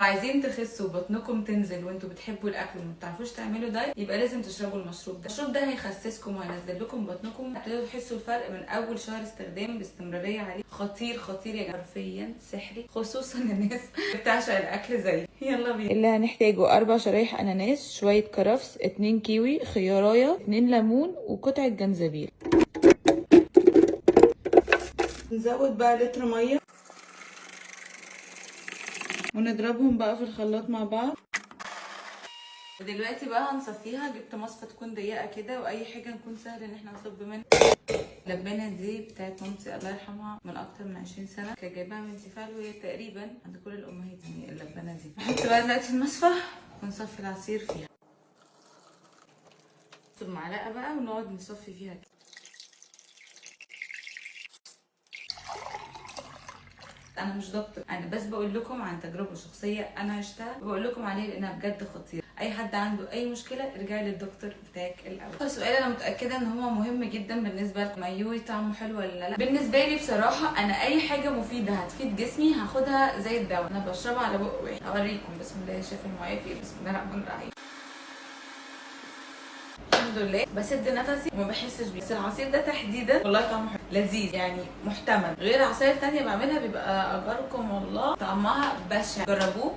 عايزين تخسوا بطنكم تنزل وانتوا بتحبوا الاكل وما بتعرفوش تعملوا دايت، يبقى لازم تشربوا المشروب ده. المشروب ده هيخسسكم وهينزل لكم بطنكم، هتبتدوا تحسوا الفرق من اول شهر استخدام باستمراريه عليه. خطير خطير يا جماعه، حرفيا سحري، خصوصا الناس بتعشق الاكل زي. يلا بينا. اللي هنحتاجه 4 شرايح اناناس، شويه كرفس، 2 كيوي، خيارايه، 2 ليمون، وقطعه جنزبيل. نزود بقى لتر ميه ونضربهم بقى في الخلاط مع بعض. ودلوقتي بقى هنصفيها. جبت مصفى تكون ضيقه كده، واي حاجه نكون سهل ان احنا نصب منها. اللبانه دي بتاعت مامتي الله يرحمها من اكتر من 20 سنه، كانت جايباها من سيفال، وهي تقريبا عند كل الامهات يعني اللبانه دي. نحط بقى دلوقتي المصفى ونصفي العصير فيها. نصب معلقه بقى ونقعد نصفي فيها كده. انا مش دكتور، انا بس بقول لكم عن تجربه شخصيه انا عشتها، وبقول لكم عليها لانها بجد خطيره. اي حد عنده اي مشكله ارجعي للدكتور بتاعك الاول. سؤال انا متاكده ان هو مهم جدا بالنسبه لكم، مايوي طعمه حلو ولا لا؟ بالنسبه لي بصراحه انا اي حاجه مفيده هتفيد جسمي هاخدها زي الدواء. انا بشربها على بق واحد. هوريكم. بسم الله شايفين معايا في ايه؟ بسم الله الرحمن الرحيم. الحمد لله بسد نفسي وما بحسش بيه. بس العصير ده تحديدا والله طعمه حلو لذيذ يعني محتمل، غير عصاير تانية بعملها بيبقى اجركم والله طعمها بشع. جربوه.